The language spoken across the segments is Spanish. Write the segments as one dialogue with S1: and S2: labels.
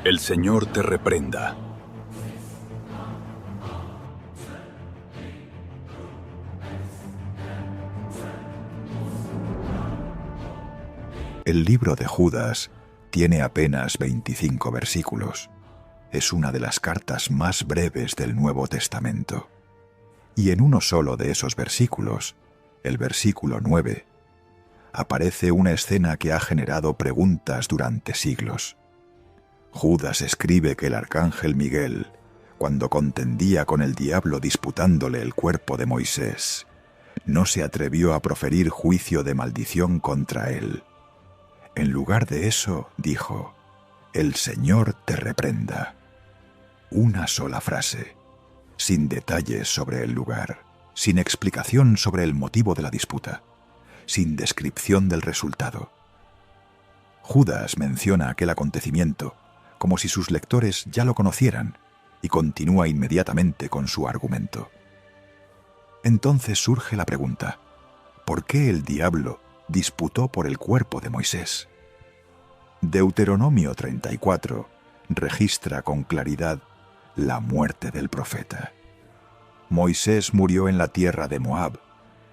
S1: El Señor te reprenda.
S2: El libro de Judas tiene apenas 25 versículos. Es una de las cartas más breves del Nuevo Testamento. Y en uno solo de esos versículos, el versículo 9, aparece una escena que ha generado preguntas durante siglos. Judas escribe que el arcángel Miguel, cuando contendía con el diablo disputándole el cuerpo de Moisés, no se atrevió a proferir juicio de maldición contra él. En lugar de eso, dijo: «El Señor te reprenda». Una sola frase, sin detalles sobre el lugar, sin explicación sobre el motivo de la disputa, sin descripción del resultado. Judas menciona aquel acontecimiento como si sus lectores ya lo conocieran y continúa inmediatamente con su argumento. Entonces surge la pregunta: ¿por qué el diablo disputó por el cuerpo de Moisés? Deuteronomio 34 registra con claridad la muerte del profeta. Moisés murió en la tierra de Moab.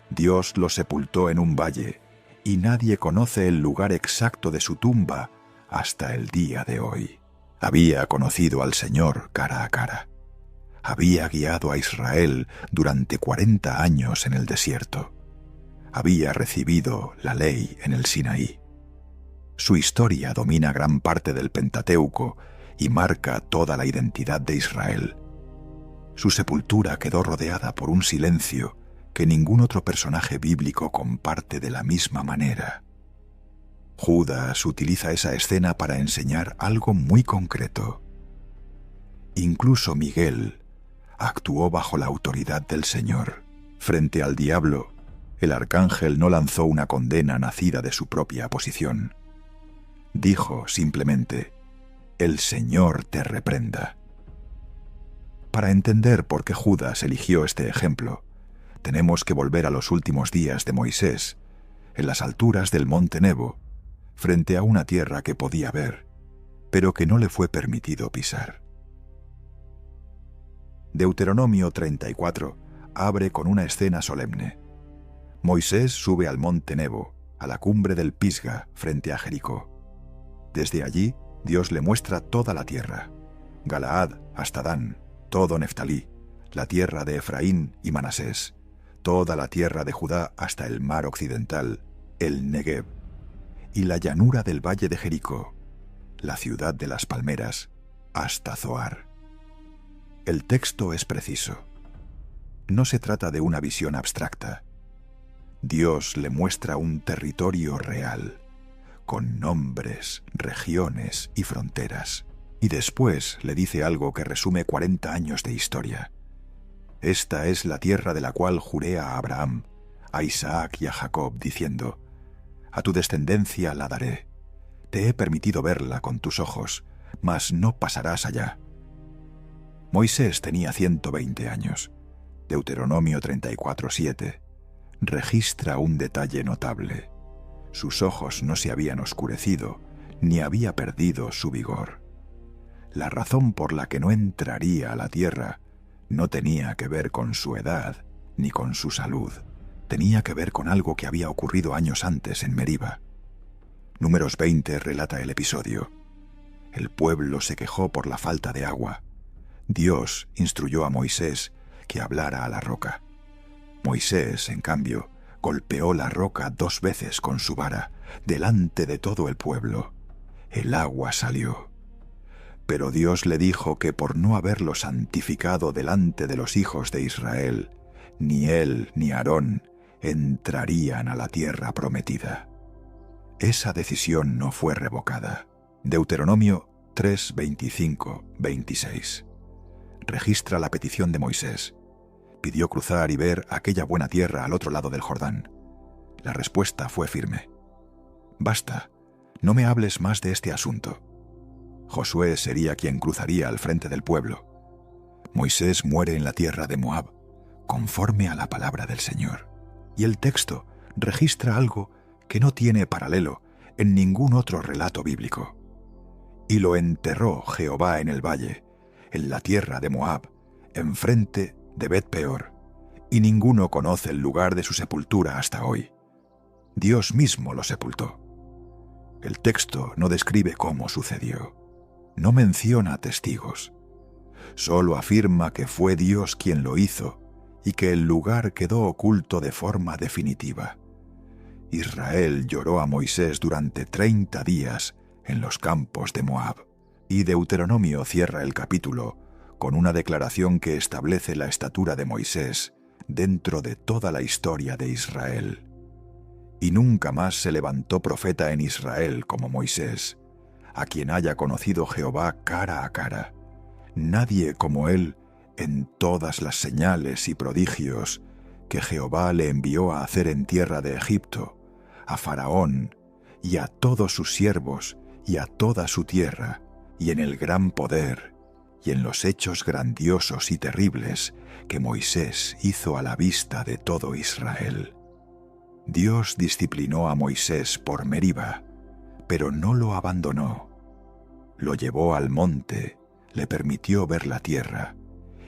S2: Dios lo sepultó en un valle, y nadie conoce el lugar exacto de su tumba hasta el día de hoy. Había conocido al Señor cara a cara. Había guiado a Israel durante 40 años en el desierto. Había recibido la ley en el Sinaí. Su historia domina gran parte del Pentateuco y marca toda la identidad de Israel. Su sepultura quedó rodeada por un silencio que ningún otro personaje bíblico comparte de la misma manera. Judas utiliza esa escena para enseñar algo muy concreto. Incluso Miguel actuó bajo la autoridad del Señor. Frente al diablo, el arcángel no lanzó una condena nacida de su propia posición. Dijo simplemente: «El Señor te reprenda». Para entender por qué Judas eligió este ejemplo, tenemos que volver a los últimos días de Moisés, en las alturas del monte Nebo, frente a una tierra que podía ver, pero que no le fue permitido pisar. Deuteronomio 34 abre con una escena solemne. Moisés sube al monte Nebo, a la cumbre del Pisga, frente a Jericó. Desde allí, Dios le muestra toda la tierra: Galaad hasta Dan, todo Neftalí, la tierra de Efraín y Manasés, toda la tierra de Judá hasta el mar occidental, el Negev, y la llanura del valle de Jericó, la ciudad de las palmeras, hasta Zoar. El texto es preciso. No se trata de una visión abstracta. Dios le muestra un territorio real, con nombres, regiones y fronteras. Y después le dice algo que resume 40 años de historia. Esta es la tierra de la cual juré a Abraham, a Isaac y a Jacob, diciendo: a tu descendencia la daré. Te he permitido verla con tus ojos, mas no pasarás allá. Moisés tenía 120 años. Deuteronomio 34:7 registra un detalle notable. Sus ojos no se habían oscurecido, ni había perdido su vigor. La razón por la que no entraría a la tierra no tenía que ver con su edad ni con su salud. Tenía que ver con algo que había ocurrido años antes en Meriba. Números 20 relata el episodio. El pueblo se quejó por la falta de agua. Dios instruyó a Moisés que hablara a la roca. Moisés, en cambio, golpeó la roca 2 veces con su vara, delante de todo el pueblo. El agua salió. Pero Dios le dijo que por no haberlo santificado delante de los hijos de Israel, ni él ni Aarón entrarían a la tierra prometida. Esa decisión no fue revocada. Deuteronomio 3, 25, 26. Registra la petición de Moisés. Pidió cruzar y ver aquella buena tierra al otro lado del Jordán. La respuesta fue firme. «Basta, no me hables más de este asunto». Josué sería quien cruzaría al frente del pueblo. Moisés muere en la tierra de Moab, conforme a la palabra del Señor. Y el texto registra algo que no tiene paralelo en ningún otro relato bíblico. Y lo enterró Jehová en el valle, en la tierra de Moab, enfrente de Bet-peor, y ninguno conoce el lugar de su sepultura hasta hoy. Dios mismo lo sepultó. El texto no describe cómo sucedió, no menciona testigos, solo afirma que fue Dios quien lo hizo y que el lugar quedó oculto de forma definitiva. Israel lloró a Moisés durante 30 días en los campos de Moab, y Deuteronomio cierra el capítulo con una declaración que establece la estatura de Moisés dentro de toda la historia de Israel. Y nunca más se levantó profeta en Israel como Moisés, a quien haya conocido Jehová cara a cara. Nadie como él en todas las señales y prodigios que Jehová le envió a hacer en tierra de Egipto, a Faraón y a todos sus siervos y a toda su tierra, y en el gran poder y en los hechos grandiosos y terribles que Moisés hizo a la vista de todo Israel. Dios disciplinó a Moisés por Meriba, pero no lo abandonó. Lo llevó al monte, le permitió ver la tierra,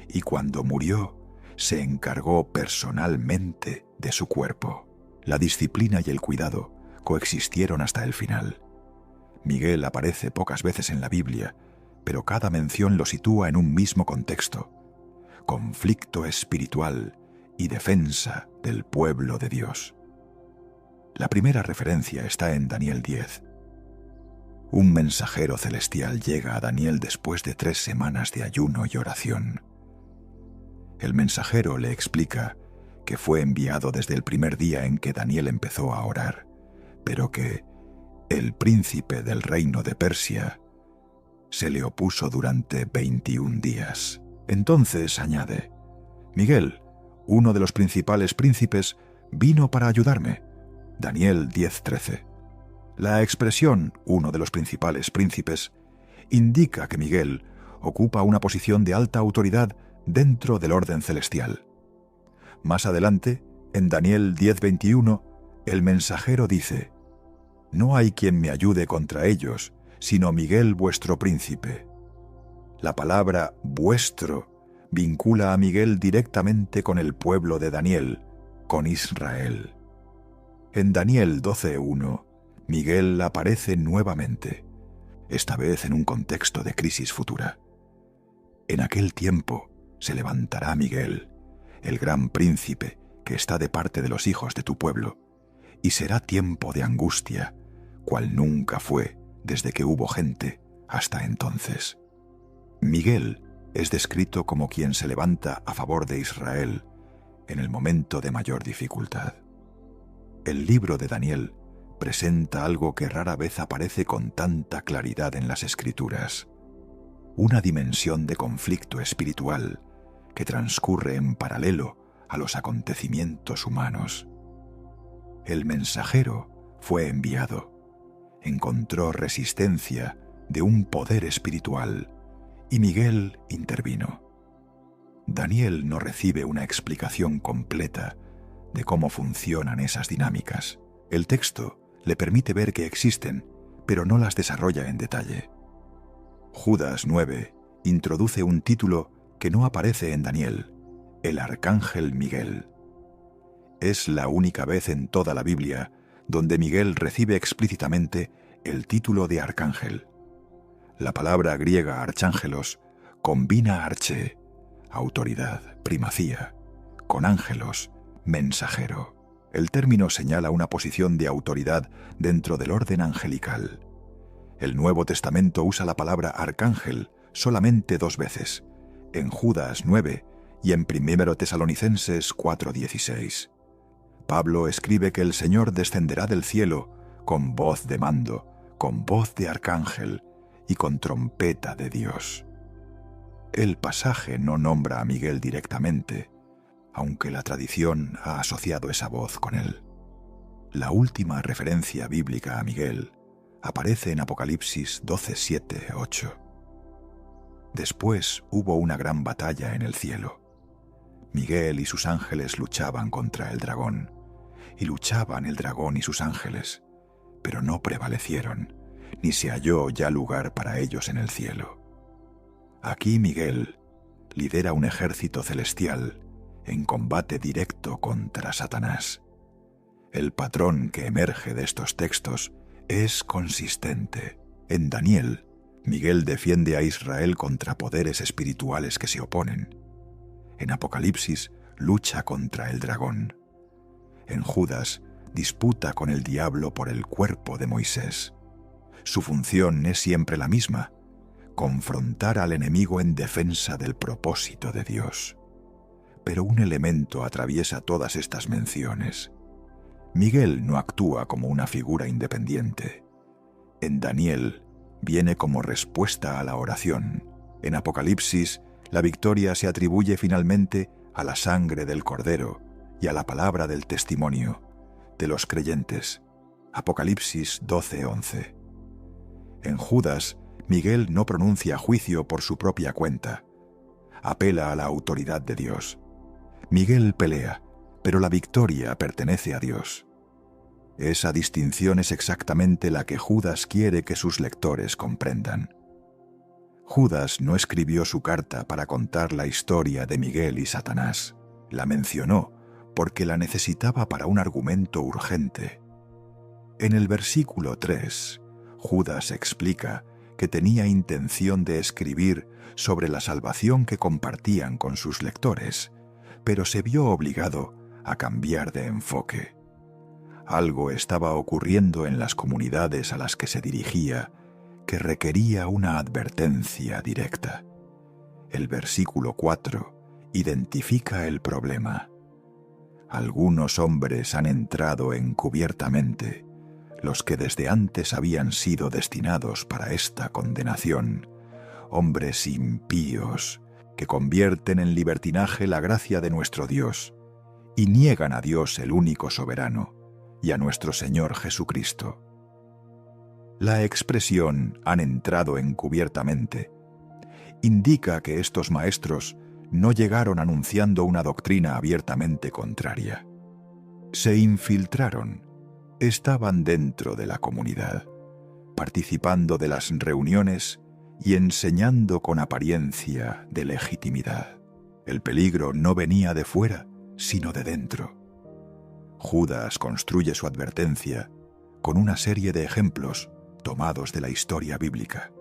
S2: y cuando murió, se encargó personalmente de su cuerpo. La disciplina y el cuidado coexistieron hasta el final. Miguel aparece pocas veces en la Biblia, pero cada mención lo sitúa en un mismo contexto: conflicto espiritual y defensa del pueblo de Dios. La primera referencia está en Daniel 10. Un mensajero celestial llega a Daniel después de 3 semanas de ayuno y oración. El mensajero le explica que fue enviado desde el primer día en que Daniel empezó a orar, pero que el príncipe del reino de Persia se le opuso durante 21 días. Entonces añade: Miguel, uno de los principales príncipes, vino para ayudarme. Daniel 10:13. La expresión «uno de los principales príncipes» indica que Miguel ocupa una posición de alta autoridad dentro del orden celestial. Más adelante, en Daniel 10:21, el mensajero dice: «No hay quien me ayude contra ellos, sino Miguel vuestro príncipe». La palabra «vuestro» vincula a Miguel directamente con el pueblo de Daniel, con Israel. En Daniel 12:1, Miguel aparece nuevamente, esta vez en un contexto de crisis futura. En aquel tiempo se levantará Miguel, el gran príncipe que está de parte de los hijos de tu pueblo, y será tiempo de angustia, cual nunca fue desde que hubo gente hasta entonces. Miguel es descrito como quien se levanta a favor de Israel en el momento de mayor dificultad. El libro de Daniel presenta algo que rara vez aparece con tanta claridad en las Escrituras: una dimensión de conflicto espiritual que transcurre en paralelo a los acontecimientos humanos. El mensajero fue enviado, encontró resistencia de un poder espiritual y Miguel intervino. Daniel no recibe una explicación completa de cómo funcionan esas dinámicas. El texto le permite ver que existen, pero no las desarrolla en detalle. Judas 9 introduce un título que no aparece en Daniel: el arcángel Miguel. Es la única vez en toda la Biblia donde Miguel recibe explícitamente el título de arcángel. La palabra griega archangelos combina arché, autoridad, primacía, con ángelos, mensajero. El término señala una posición de autoridad dentro del orden angelical. El Nuevo Testamento usa la palabra arcángel solamente 2 veces, en Judas 9 y en 1 Tesalonicenses 4:16. Pablo escribe que el Señor descenderá del cielo con voz de mando, con voz de arcángel y con trompeta de Dios. El pasaje no nombra a Miguel directamente, aunque la tradición ha asociado esa voz con él. La última referencia bíblica a Miguel aparece en Apocalipsis 12:7-8. Después hubo una gran batalla en el cielo. Miguel y sus ángeles luchaban contra el dragón, y luchaban el dragón y sus ángeles, pero no prevalecieron, ni se halló ya lugar para ellos en el cielo. Aquí Miguel lidera un ejército celestial en combate directo contra Satanás. El patrón que emerge de estos textos es consistente. En Daniel, Miguel defiende a Israel contra poderes espirituales que se oponen. En Apocalipsis, lucha contra el dragón. En Judas, disputa con el diablo por el cuerpo de Moisés. Su función es siempre la misma: confrontar al enemigo en defensa del propósito de Dios. Pero un elemento atraviesa todas estas menciones. Miguel no actúa como una figura independiente. En Daniel, viene como respuesta a la oración. En Apocalipsis, la victoria se atribuye finalmente a la sangre del Cordero y a la palabra del testimonio de los creyentes. Apocalipsis 12:11. En Judas, Miguel no pronuncia juicio por su propia cuenta. Apela a la autoridad de Dios. Miguel pelea, pero la victoria pertenece a Dios. Esa distinción es exactamente la que Judas quiere que sus lectores comprendan. Judas no escribió su carta para contar la historia de Miguel y Satanás. La mencionó porque la necesitaba para un argumento urgente. En el versículo 3, Judas explica que tenía intención de escribir sobre la salvación que compartían con sus lectores, pero se vio obligado a cambiar de enfoque. Algo estaba ocurriendo en las comunidades a las que se dirigía que requería una advertencia directa. El versículo 4 identifica el problema. Algunos hombres han entrado encubiertamente, los que desde antes habían sido destinados para esta condenación, hombres impíos que convierten en libertinaje la gracia de nuestro Dios y niegan a Dios el único soberano y a nuestro Señor Jesucristo. La expresión «han entrado encubiertamente» indica que estos maestros no llegaron anunciando una doctrina abiertamente contraria. Se infiltraron, estaban dentro de la comunidad, participando de las reuniones y enseñando con apariencia de legitimidad. El peligro no venía de fuera, sino de dentro. Judas construye su advertencia con una serie de ejemplos tomados de la historia bíblica.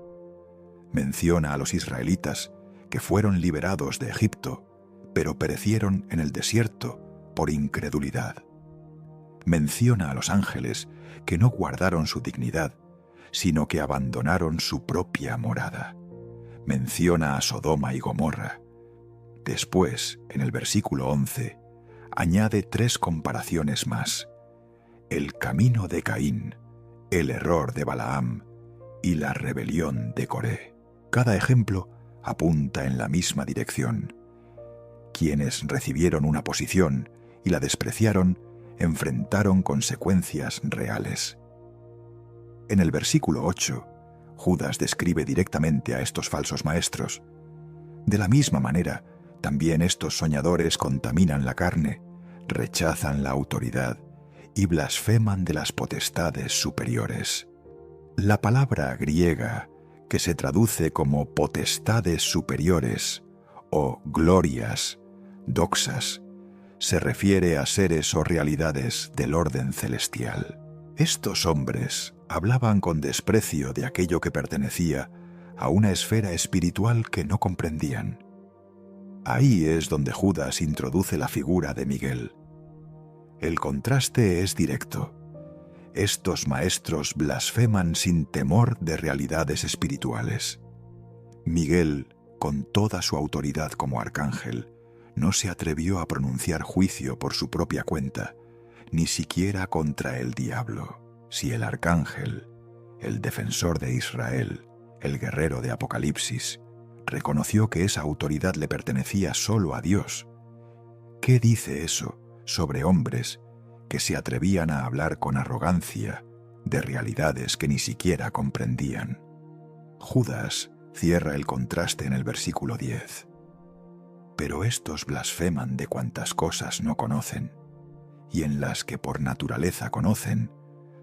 S2: Menciona a los israelitas que fueron liberados de Egipto, pero perecieron en el desierto por incredulidad. Menciona a los ángeles que no guardaron su dignidad, sino que abandonaron su propia morada. Menciona a Sodoma y Gomorra. Después, en el versículo 11, añade 3 comparaciones más: el camino de Caín, el error de Balaam y la rebelión de Coré. Cada ejemplo apunta en la misma dirección. Quienes recibieron una posición y la despreciaron, enfrentaron consecuencias reales. En el versículo 8, Judas describe directamente a estos falsos maestros. De la misma manera, también estos soñadores contaminan la carne, rechazan la autoridad y blasfeman de las potestades superiores. La palabra griega, que se traduce como potestades superiores o glorias, doxas, se refiere a seres o realidades del orden celestial. Estos hombres hablaban con desprecio de aquello que pertenecía a una esfera espiritual que no comprendían. Ahí es donde Judas introduce la figura de Miguel. El contraste es directo. Estos maestros blasfeman sin temor de realidades espirituales. Miguel, con toda su autoridad como arcángel, no se atrevió a pronunciar juicio por su propia cuenta, ni siquiera contra el diablo. Si el arcángel, el defensor de Israel, el guerrero de Apocalipsis, reconoció que esa autoridad le pertenecía solo a Dios, ¿qué dice eso sobre hombres que se atrevían a hablar con arrogancia de realidades que ni siquiera comprendían? Judas cierra el contraste en el versículo 10. Pero estos blasfeman de cuantas cosas no conocen, y en las que por naturaleza conocen,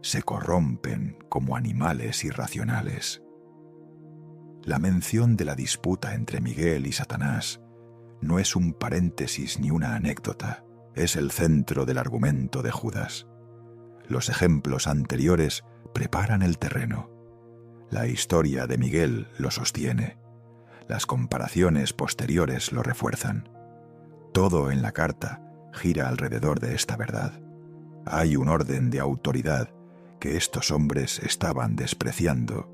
S2: se corrompen como animales irracionales. La mención de la disputa entre Miguel y Satanás no es un paréntesis ni una anécdota, es el centro del argumento de Judas. Los ejemplos anteriores preparan el terreno. La historia de Miguel lo sostiene. Las comparaciones posteriores lo refuerzan. Todo en la carta gira alrededor de esta verdad. Hay un orden de autoridad que estos hombres estaban despreciando,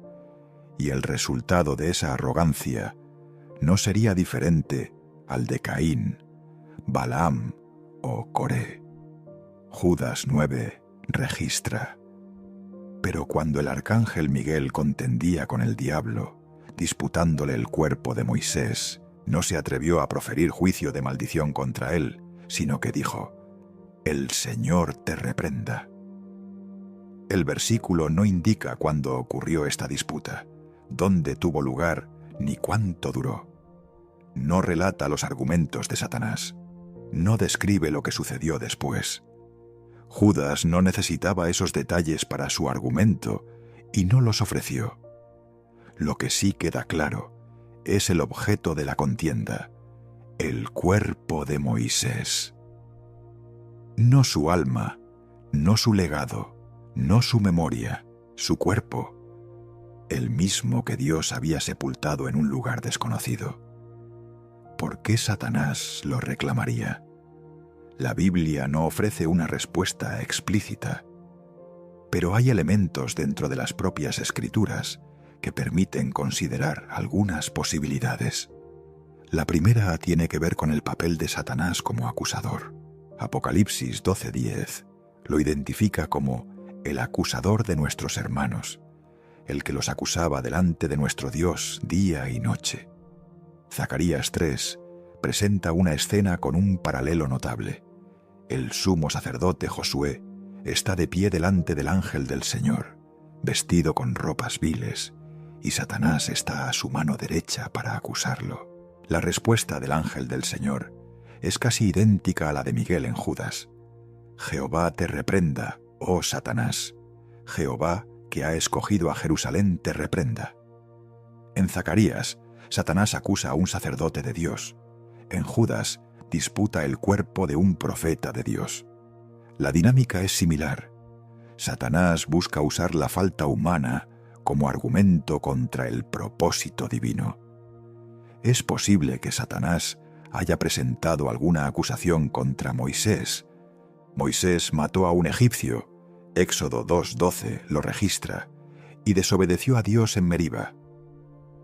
S2: y el resultado de esa arrogancia no sería diferente al de Caín, Balaam o Coré. Judas 9 registra: pero cuando el arcángel Miguel contendía con el diablo, disputándole el cuerpo de Moisés, no se atrevió a proferir juicio de maldición contra él, sino que dijo: «El Señor te reprenda». El versículo no indica cuándo ocurrió esta disputa, dónde tuvo lugar, ni cuánto duró. No relata los argumentos de Satanás. No describe lo que sucedió después. Judas no necesitaba esos detalles para su argumento y no los ofreció. Lo que sí queda claro es el objeto de la contienda: el cuerpo de Moisés. No su alma, no su legado, no su memoria, su cuerpo, el mismo que Dios había sepultado en un lugar desconocido. ¿Por qué Satanás lo reclamaría? La Biblia no ofrece una respuesta explícita, pero hay elementos dentro de las propias Escrituras que permiten considerar algunas posibilidades. La primera tiene que ver con el papel de Satanás como acusador. Apocalipsis 12:10 lo identifica como el acusador de nuestros hermanos, el que los acusaba delante de nuestro Dios día y noche. Zacarías 3 presenta una escena con un paralelo notable. El sumo sacerdote Josué está de pie delante del ángel del Señor, vestido con ropas viles, y Satanás está a su mano derecha para acusarlo. La respuesta del ángel del Señor es casi idéntica a la de Miguel en Judas: «Jehová te reprenda, oh Satanás. Jehová, que ha escogido a Jerusalén, te reprenda». En Zacarías, Satanás acusa a un sacerdote de Dios. En Judas, disputa el cuerpo de un profeta de Dios. La dinámica es similar. Satanás busca usar la falta humana como argumento contra el propósito divino. Es posible que Satanás haya presentado alguna acusación contra Moisés. Moisés mató a un egipcio, Éxodo 2:12 lo registra, y desobedeció a Dios en Meriba.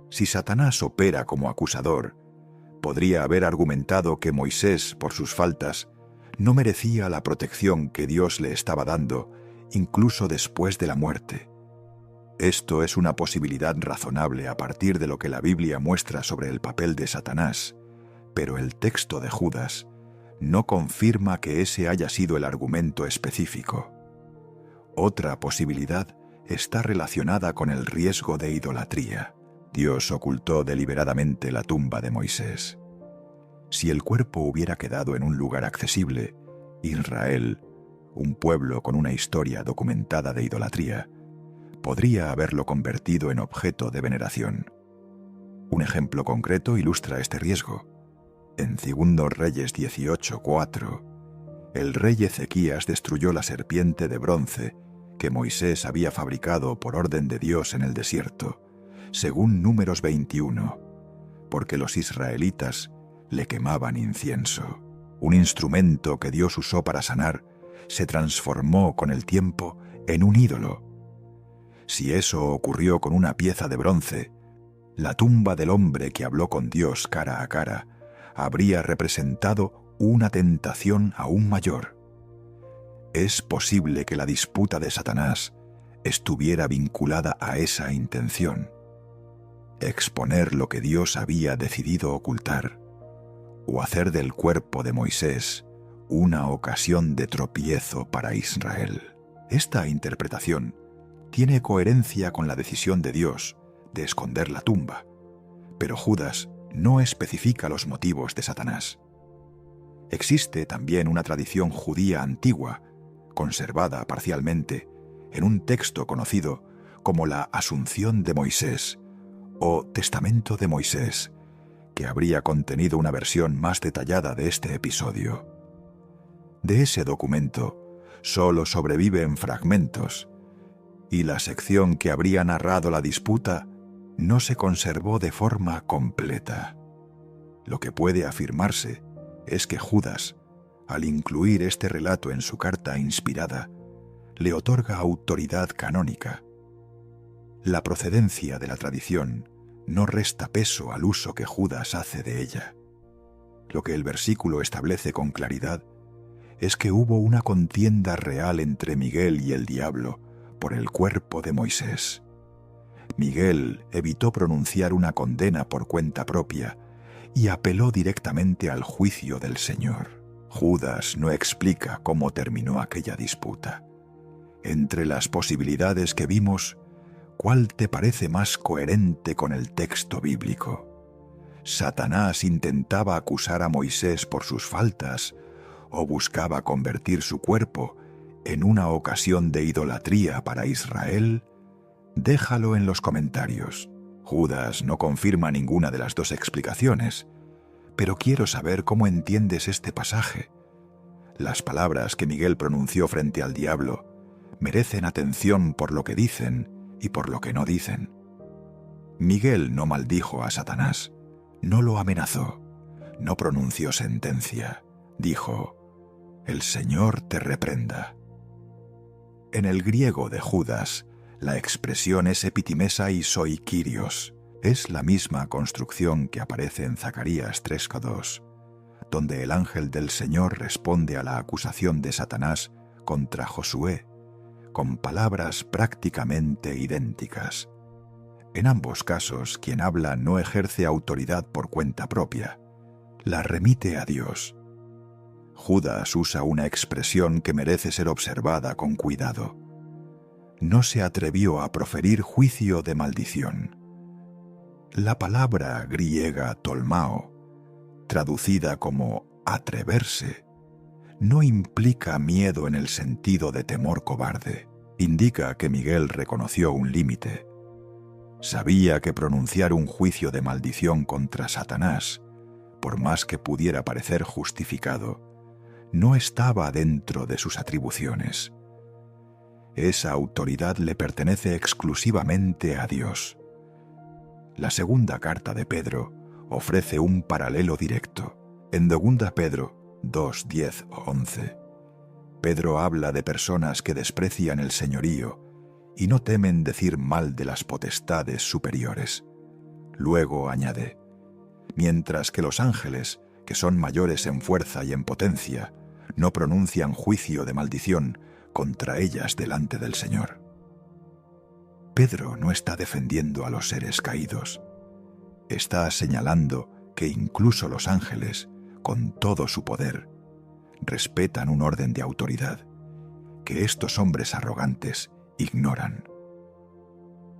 S2: Si Satanás opera como acusador, podría haber argumentado que Moisés, por sus faltas, no merecía la protección que Dios le estaba dando, incluso después de la muerte. Esto es una posibilidad razonable a partir de lo que la Biblia muestra sobre el papel de Satanás, pero el texto de Judas no confirma que ese haya sido el argumento específico. Otra posibilidad está relacionada con el riesgo de idolatría. Dios ocultó deliberadamente la tumba de Moisés. Si el cuerpo hubiera quedado en un lugar accesible, Israel, un pueblo con una historia documentada de idolatría, podría haberlo convertido en objeto de veneración. Un ejemplo concreto ilustra este riesgo. En 2 Reyes 18:4, el rey Ezequías destruyó la serpiente de bronce que Moisés había fabricado por orden de Dios en el desierto, según Números 21, porque los israelitas le quemaban incienso. Un instrumento que Dios usó para sanar se transformó con el tiempo en un ídolo. Si eso ocurrió con una pieza de bronce, la tumba del hombre que habló con Dios cara a cara habría representado una tentación aún mayor. Es posible que la disputa de Satanás estuviera vinculada a esa intención: exponer lo que Dios había decidido ocultar, o hacer del cuerpo de Moisés una ocasión de tropiezo para Israel. Esta interpretación tiene coherencia con la decisión de Dios de esconder la tumba, pero Judas no especifica los motivos de Satanás. Existe también una tradición judía antigua, conservada parcialmente, en un texto conocido como la Asunción de Moisés o Testamento de Moisés, que habría contenido una versión más detallada de este episodio. De ese documento solo sobreviven fragmentos, y la sección que habría narrado la disputa no se conservó de forma completa. Lo que puede afirmarse es que Judas, al incluir este relato en su carta inspirada, le otorga autoridad canónica. La procedencia de la tradición no resta peso al uso que Judas hace de ella. Lo que el versículo establece con claridad es que hubo una contienda real entre Miguel y el diablo por el cuerpo de Moisés. Miguel evitó pronunciar una condena por cuenta propia y apeló directamente al juicio del Señor. Judas no explica cómo terminó aquella disputa. Entre las posibilidades que vimos, ¿cuál te parece más coherente con el texto bíblico? ¿Satanás intentaba acusar a Moisés por sus faltas o buscaba convertir su cuerpo en una ocasión de idolatría para Israel? Déjalo en los comentarios. Judas no confirma ninguna de las dos explicaciones, pero quiero saber cómo entiendes este pasaje. Las palabras que Miguel pronunció frente al diablo merecen atención por lo que dicen y por lo que no dicen. Miguel no maldijo a Satanás, no lo amenazó, no pronunció sentencia. Dijo: «El Señor te reprenda». En el griego de Judas, la expresión es epitimesa y soi Kyrios. Es la misma construcción que aparece en Zacarías 3:2, donde el ángel del Señor responde a la acusación de Satanás contra Josué, con palabras prácticamente idénticas. En ambos casos, quien habla no ejerce autoridad por cuenta propia, la remite a Dios. Judas usa una expresión que merece ser observada con cuidado. No se atrevió a proferir juicio de maldición. La palabra griega tolmao, traducida como atreverse, no implica miedo en el sentido de temor cobarde. Indica que Miguel reconoció un límite. Sabía que pronunciar un juicio de maldición contra Satanás, por más que pudiera parecer justificado, no estaba dentro de sus atribuciones. Esa autoridad le pertenece exclusivamente a Dios. La segunda carta de Pedro ofrece un paralelo directo. En 2 Pedro 2, 10 o 11, Pedro habla de personas que desprecian el señorío y no temen decir mal de las potestades superiores. Luego añade: mientras que los ángeles, que son mayores en fuerza y en potencia, no pronuncian juicio de maldición contra ellas delante del Señor. Pedro no está defendiendo a los seres caídos. Está señalando que incluso los ángeles, con todo su poder, respetan un orden de autoridad que estos hombres arrogantes ignoran.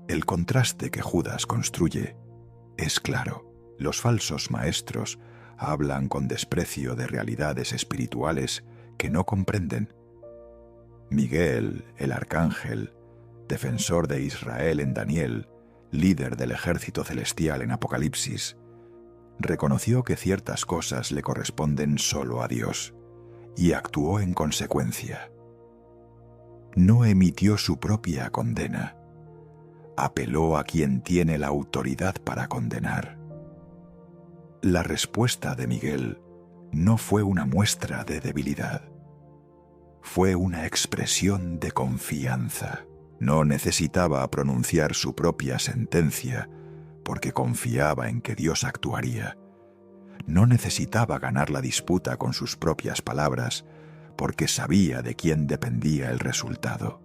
S2: El contraste que Judas construye es claro. Los falsos maestros hablan con desprecio de realidades espirituales que no comprenden. Miguel, el arcángel, defensor de Israel en Daniel, líder del ejército celestial en Apocalipsis, reconoció que ciertas cosas le corresponden solo a Dios y actuó en consecuencia. No emitió su propia condena. Apeló a quien tiene la autoridad para condenar. La respuesta de Miguel no fue una muestra de debilidad. Fue una expresión de confianza. No necesitaba pronunciar su propia sentencia porque confiaba en que Dios actuaría. No necesitaba ganar la disputa con sus propias palabras porque sabía de quién dependía el resultado.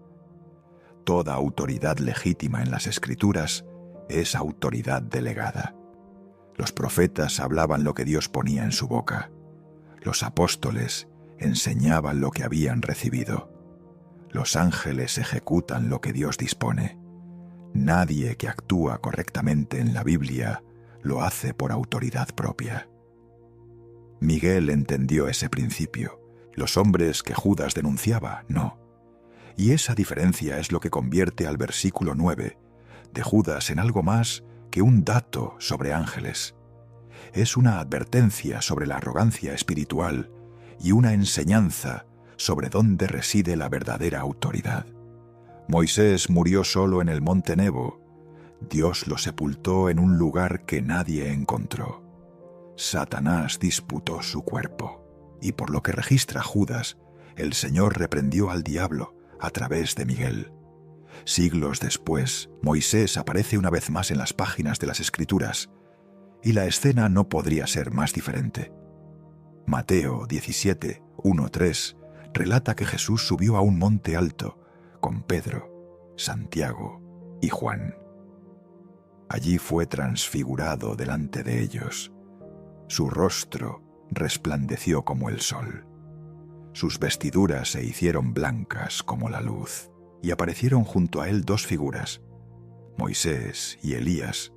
S2: Toda autoridad legítima en las Escrituras es autoridad delegada. Los profetas hablaban lo que Dios ponía en su boca. Los apóstoles enseñaban lo que habían recibido. Los ángeles ejecutan lo que Dios dispone. Nadie que actúa correctamente en la Biblia lo hace por autoridad propia. Miguel entendió ese principio. Los hombres que Judas denunciaba, no. Y esa diferencia es lo que convierte al versículo 9 de Judas en algo más que un dato sobre ángeles. Es una advertencia sobre la arrogancia espiritual y una enseñanza sobre dónde reside la verdadera autoridad. Moisés murió solo en el monte Nebo. Dios lo sepultó en un lugar que nadie encontró. Satanás disputó su cuerpo, y por lo que registra Judas, el Señor reprendió al diablo a través de Miguel. Siglos después, Moisés aparece una vez más en las páginas de las Escrituras, y la escena no podría ser más diferente. Mateo 17, 1-3 relata que Jesús subió a un monte alto con Pedro, Santiago y Juan. Allí fue transfigurado delante de ellos. Su rostro resplandeció como el sol. Sus vestiduras se hicieron blancas como la luz, y aparecieron junto a él dos figuras, Moisés y Elías,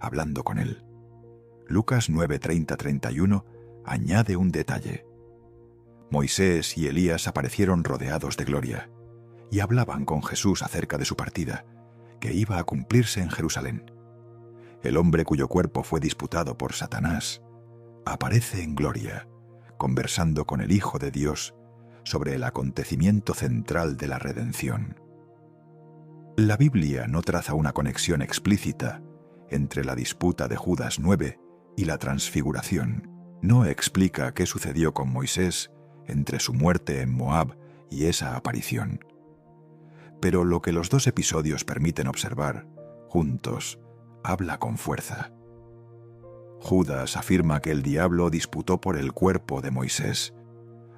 S2: hablando con él. Lucas 9:30-31 añade un detalle. Moisés y Elías aparecieron rodeados de gloria, y hablaban con Jesús acerca de su partida, que iba a cumplirse en Jerusalén. El hombre cuyo cuerpo fue disputado por Satanás aparece en gloria, conversando con el Hijo de Dios sobre el acontecimiento central de la redención. La Biblia no traza una conexión explícita entre la disputa de Judas 9 y la transfiguración. No explica qué sucedió con Moisés entre su muerte en Moab y esa aparición. Pero lo que los dos episodios permiten observar, juntos, habla con fuerza. Judas afirma que el diablo disputó por el cuerpo de Moisés,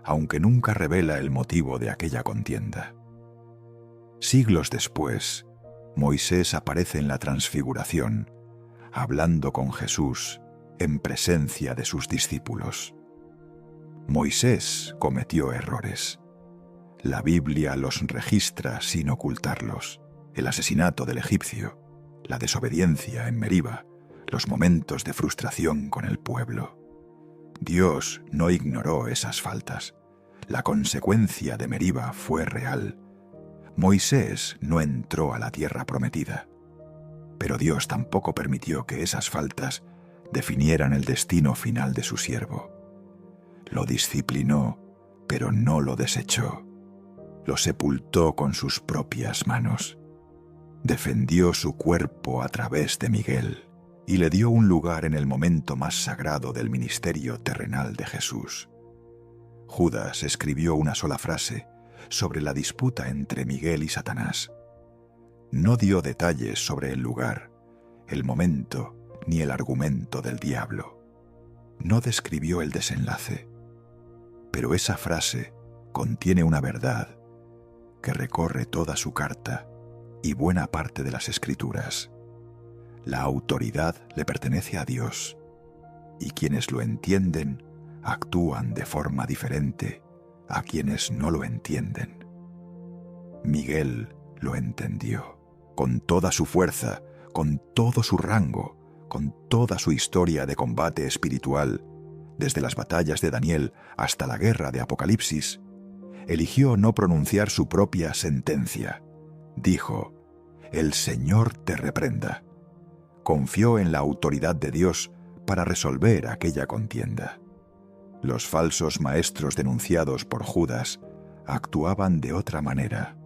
S2: aunque nunca revela el motivo de aquella contienda. Siglos después, Moisés aparece en la transfiguración, hablando con Jesús en presencia de sus discípulos. Moisés cometió errores. La Biblia los registra sin ocultarlos: el asesinato del egipcio, la desobediencia en Meriba, los momentos de frustración con el pueblo. Dios no ignoró esas faltas. La consecuencia de Meriba fue real. Moisés no entró a la tierra prometida, pero Dios tampoco permitió que esas faltas definieran el destino final de su siervo. Lo disciplinó, pero no lo desechó. Lo sepultó con sus propias manos. Defendió su cuerpo a través de Miguel y le dio un lugar en el momento más sagrado del ministerio terrenal de Jesús. Judas escribió una sola frase sobre la disputa entre Miguel y Satanás. No dio detalles sobre el lugar, el momento ni el argumento del diablo. No describió el desenlace. Pero esa frase contiene una verdad que recorre toda su carta y buena parte de las Escrituras. La autoridad le pertenece a Dios, y quienes lo entienden actúan de forma diferente a quienes no lo entienden. Miguel lo entendió, con toda su fuerza, con todo su rango, con toda su historia de combate espiritual, desde las batallas de Daniel hasta la guerra de Apocalipsis. Eligió no pronunciar su propia sentencia. Dijo: «El Señor te reprenda». Confió en la autoridad de Dios para resolver aquella contienda. Los falsos maestros denunciados por Judas actuaban de otra manera.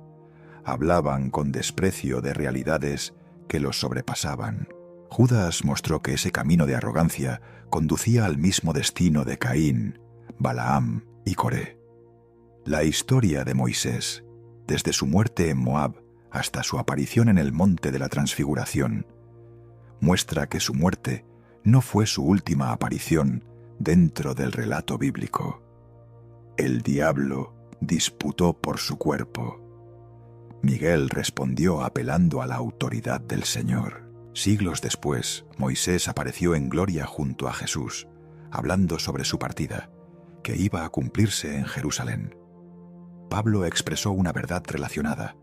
S2: Hablaban con desprecio de realidades que los sobrepasaban. Judas mostró que ese camino de arrogancia conducía al mismo destino de Caín, Balaam y Coré. La historia de Moisés, desde su muerte en Moab hasta su aparición en el monte de la Transfiguración, muestra que su muerte no fue su última aparición dentro del relato bíblico. El diablo disputó por su cuerpo. Miguel respondió apelando a la autoridad del Señor. Siglos después, Moisés apareció en gloria junto a Jesús, hablando sobre su partida, que iba a cumplirse en Jerusalén. Pablo expresó una verdad relacionada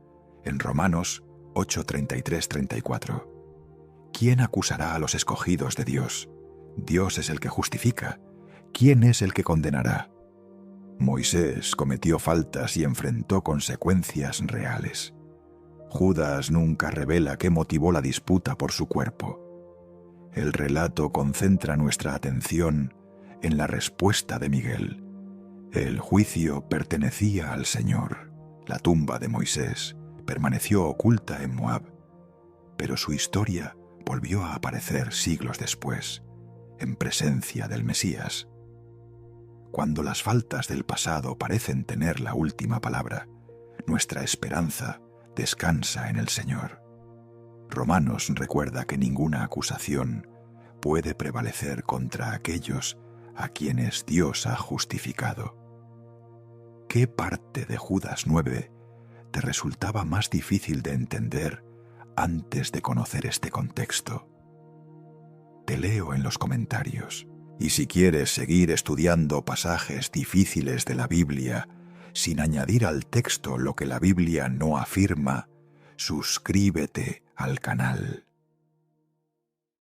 S2: en Romanos 8:33-34. ¿Quién acusará a los escogidos de Dios? Dios es el que justifica. ¿Quién es el que condenará? Moisés cometió faltas y enfrentó consecuencias reales. Judas nunca revela qué motivó la disputa por su cuerpo. El relato concentra nuestra atención en la respuesta de Miguel. El juicio pertenecía al Señor. La tumba de Moisés permaneció oculta en Moab, pero su historia volvió a aparecer siglos después, en presencia del Mesías. Cuando las faltas del pasado parecen tener la última palabra, nuestra esperanza descansa en el Señor. Romanos recuerda que ninguna acusación puede prevalecer contra aquellos a quienes Dios ha justificado. ¿Qué parte de Judas 9 te resultaba más difícil de entender antes de conocer este contexto? Te leo en los comentarios. Y si quieres seguir estudiando pasajes difíciles de la Biblia sin añadir al texto lo que la Biblia no afirma, suscríbete al canal.